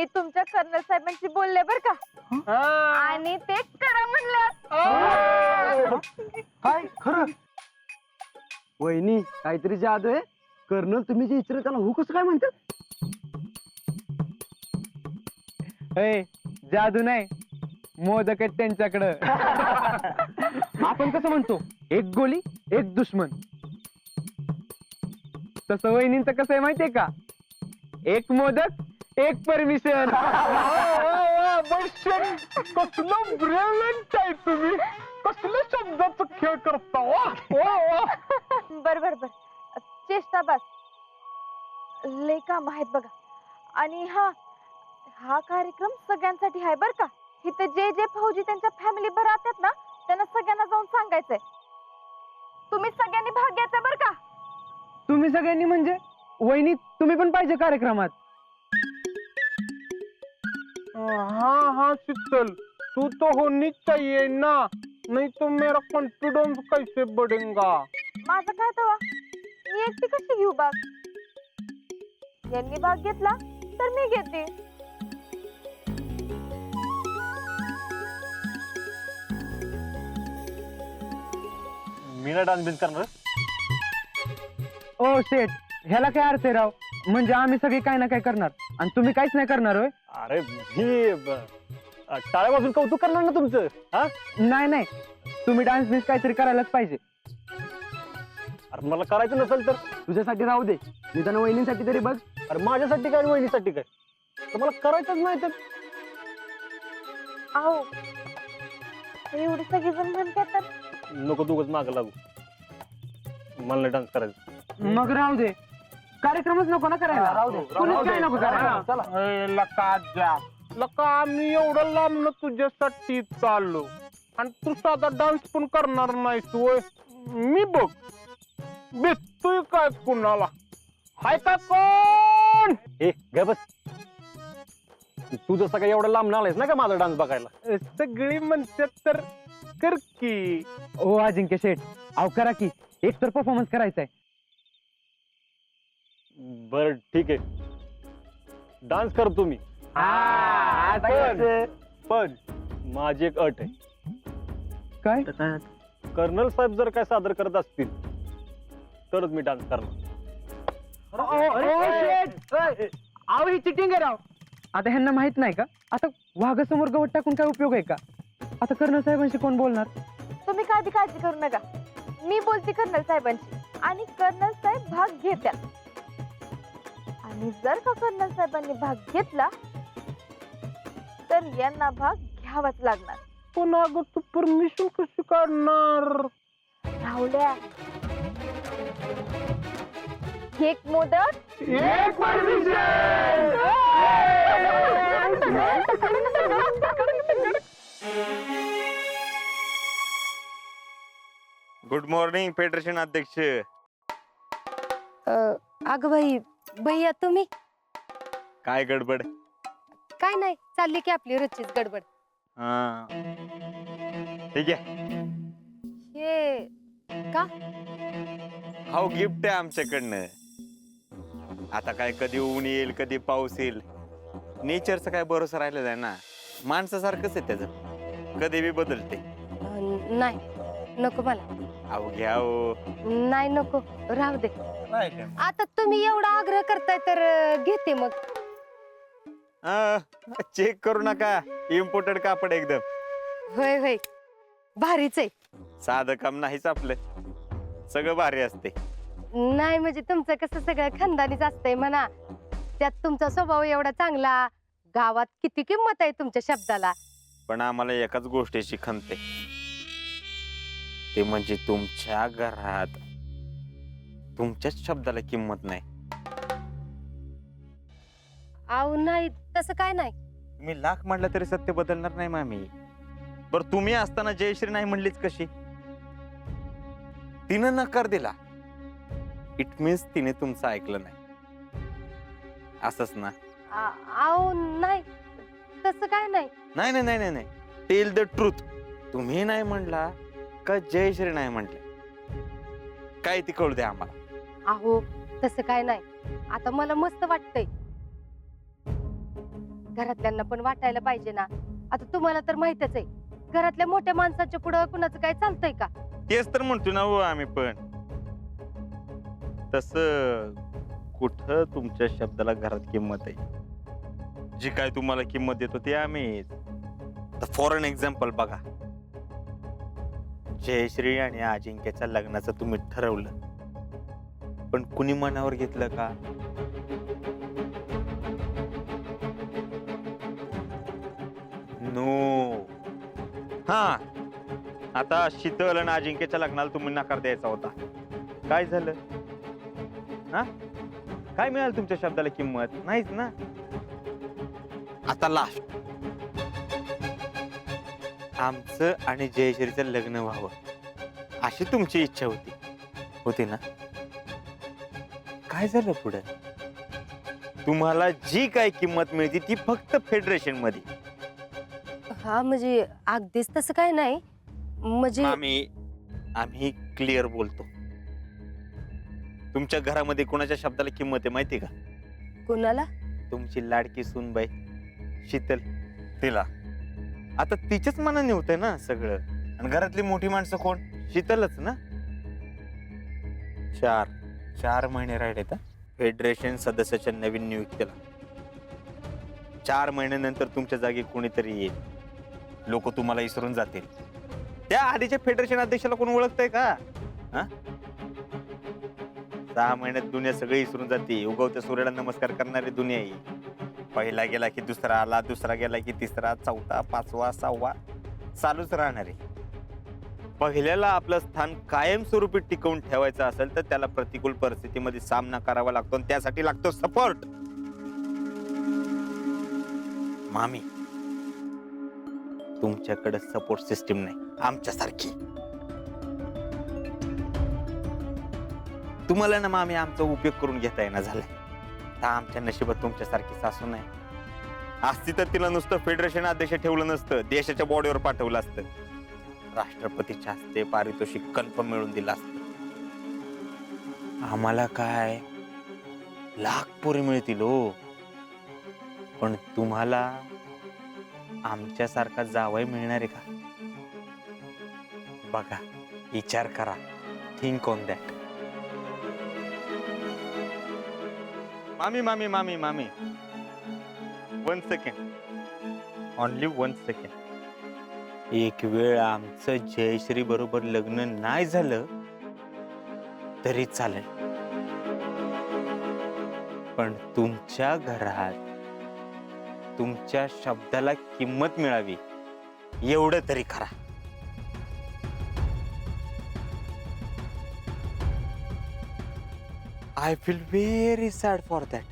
मी तुमच्या कर्नल साहेबांशी बोलले बर का आणि ते करा म्हणलं. काय खरं? वहिनी काहीतरी जादू आहे. कर्नल तुम्ही जे इच्छा त्याला हो कसं काय म्हणतात? जादू नाही, मोदक आहेत त्यांच्याकडं. आपण कसं म्हणतो, एक गोली एक दुश्मन. तसं वहिनींचं कसं आहे माहितीये का, एक मोदक एक परमिशन. कसलं ब्रिलियंट आहे तुम्ही, कसलं शब्दाचा खेळ करता. बर बर बर, चेष्टा बस. लय काम आहेत बघा. आणि हा कार्यक्रम सगळ्यांसाठी आहे बर का. इथं जे फौजी त्यांच्या फॅमिली बरं राहतात ना, त्यांना सगळ्यांना जाऊन सांगायचंय. तुम्ही सगळ्यांनी भाग घ्यायचा बर का. तुम्ही सगळ्यांनी म्हणजे वहिनी तुम्ही पण पाहिजे कार्यक्रमात. हाँ शीतल, तू तो होनी चाहिए ना, नहीं तो मेरा कॉन्फिडेंस कैसे बढ़ेगा. माझं काय तवा, मी एकटी कशी घेऊ भाग. यांनी भाग घेतला तर मी घेते. मी ना डान्स बिन्स करणार. ओ शेट, ह्याला काय अर्थ आहे राव. म्हणजे आम्ही सगळे काय ना काय करणार आणि तुम्ही काहीच नाही करणार होय. अरे मी टाळ्या वाजून कौतुक करणार ना तुमचं. हा नाही नाही, तुम्ही डान्स बिन्स काहीतरी करायलाच पाहिजे. अरे मला करायचं नसेल तर तुझ्यासाठी राहू दे, निदान वहिनीसाठी तरी बघ. अरे माझ्यासाठी काय आणि वहिनीसाठी काय, तर मला करायचंच नाही तर. आहो एवढी सगळेजण म्हणतात तर. नको दोघच माग लागू, मला नाही डान्स करायचं. मग राहू दे, कार्यक्रमच नको ना करायला. राहू दे. कुणीच काय नको करायला. चला. लका आम्ही एवढं लांब तुझ्यासाठी चाललो आणि तू साधा डान्स पण करणार नाही. तू मी बघ दिसतोय काय कुणाला, हाय का कोण. ए गे बस, तू जसं काय एवढं लांब नालायस ना का माझा डान्स बघायला. सगळी म्हणतात तर कर की. ओ अजिंक्य शेठ, अहो करा की, एक तर परफॉर्मन्स करायचा आहे. बर ठीक आहे, डान्स करतो मी. पण माझी एक अट आहे. काय? कर्नल साहेब जर काय सादर करत असतील तरच मी डान्स करणार. अहो ही चिटिंग आहे राव. आता ह्यांना माहित नाही का, आता वाघासमोर गवत टाकून काय उपयोग आहे का. आता कर्नल साहेबांशी कोण बोलणार. तुम्ही काय बी काळजी करू नका, मी बोलते कर्नल साहेबांशी आणि कर्नल साहेब भाग घेतात. आणि जर का कर्नल साहेबांनी भाग घेतला तर यांना भाग घ्यावाच लागणार. पण अगं तू परमिशन कशी काढणार. राहुल्या, एक मोदक एक गुड मॉर्निंग फेडरेशन अध्यक्ष. अगं बाई, भैया तुम्ही. काय गडबड. काय नाही, चालली की आपली रोजचीच गडबड. हा ठीक आहे. हे का? हाऊ गिफ्ट आहे आमच्याकडनं. आता काय कधी ऊन येईल कधी पाऊस येईल, नेचरचा काय भरोसा राहिलेला आहे ना. माणसासारखंच आहे त्याचं, कधी बी बदलते. नाही नको मला. अहो घ्या हो. नाही नको, राहू दे. आता तुम्ही एवढा आग्रह करताय तर घेते मग. चेक करू नका, इम्पोर्टेड कापड एकदम. होय होय, भारीच आहे. साधं काम नाहीच आपलं, सगळं भारी असते. नाही म्हणजे तुमचं कसं सगळं खानदानीच असतंय म्हणा. त्यात तुमचा स्वभाव एवढा चांगला, गावात किती किंमत आहे तुमच्या शब्दाला. पण आम्हाला एकाच गोष्टीची खंत आहे, ते म्हणजे तुमच्या घरात तुमच्याच शब्दाला किंमत नाही. अहो नाही, तसं काय नाही. मी लाख म्हटलं तरी सत्य बदलणार नाही मामी. बर तुम्ही असताना जयश्री नाही म्हणलीच कशी. तिनं नकार दिला, इट मीन्स तिने तुमचं ऐकलं नाही, असंच ना. अहो नाही, तसं काय नाही. नाही नाही नाही नाही, टेल द ट्रूथ. तुम्ही नाही म्हणला का जयश्री नाही म्हटले, काय ती कळू द्या आम्हाला. अहो तसं काय नाही. आता मला मस्त वाटतंय. घरातल्यांना पण वाटायला पाहिजे ना. आता तुम्हाला तर माहितच आहे, घरातल्या मोठ्या माणसाच्या पुढं कुणाचं काय चालतंय का? तेच तर म्हणतो ना हो आम्ही पण. तस कुठं तुमच्या शब्दाला घरात किंमत आहे? जी काय तुम्हाला किंमत देतो ते आम्ही. फॉर एन एक्झाम्पल बघा, जयश्री आणि अजिंक्यच्या लग्नाचं तुम्ही ठरवलं, पण कुणी मनावर घेतलं का? नो. हा, आता शीतल आणि अजिंक्यच्या लग्नाला तुम्ही नकार द्यायचा होता. काय झालं? हा, काय मिळालं तुमच्या शब्दाला किंमत? नाहीच ना. आता लास्ट, आमचं आणि जयश्रीचं लग्न व्हावं अशी तुमची इच्छा होती ना? काय झालं पुढे? तुम्हाला जी काय किंमत मिळते ती फक्त फेडरेशन मध्ये. हा म्हणजे अगदीच तसं काय नाही. म्हणजे आम्ही क्लिअर बोलतो. तुमच्या घरामध्ये कोणाच्या शब्दाला किंमत आहे माहिती का? कुणाला? तुमची लाडकी सूनबाई शीतल, तिला. आता तिच्याच मनाने होतंय ना सगळं. आणि घरातली मोठी माणसं कोण? शीतलच ना. 4 महिने राहिलेत फेडरेशन सदस्याच्या नवीन नियुक्तीला. 4 महिन्यानंतर तुमच्या जागी कोणीतरी येईल. लोक तुम्हाला विसरून जातील. त्या आधीच्या फेडरेशन अध्यक्षाला कोण ओळखतंय का? 6 महिन्यात दुनिया सगळी विसरून जाते. उगवत्या सूर्याला नमस्कार करणारी दुनिया आहे. पहिला गेला की दुसरा आला, दुसरा गेला की तिसरा, चौथा, 5वा, 6वा चालूच राहणार आहे. पहिल्याला आपलं स्थान कायमस्वरूपी टिकवून ठेवायचं असेल तर त्याला प्रतिकूल परिस्थितीमध्ये सामना करावा लागतो, आणि त्यासाठी लागतो सपोर्ट. मामी, तुमच्याकडे सपोर्ट सिस्टीम नाही आमच्यासारखी. तुम्हाला ना मामी आमचा उपयोग करून घेता येणार झालाय. आमच्या नशिबात तुमच्यासारखी सासू नाही. असती तर तिला नुसतं फेडरेशन अध्यक्ष ठेवलं नसतं, देशाच्या बॉडीवर पाठवलं असतं. राष्ट्रपतीच्या हस्ते पारितोषिक कन्फर्म मिळून दिलं असतं. आम्हाला काय लाख पोरी मिळतील हो, पण तुम्हाला आमच्यासारखा जावई मिळणार आहे का? बघा, विचार करा. Think on that. मामी 1 सेकंड, ओनली 1 सेकंड. एक वेळ आमचं जयश्री बरोबर लग्न नाही झालं तरी चालेल, पण तुमच्या घरात तुमच्या शब्दाला किंमत मिळावी एवढं तरी करा. I feel very sad for that.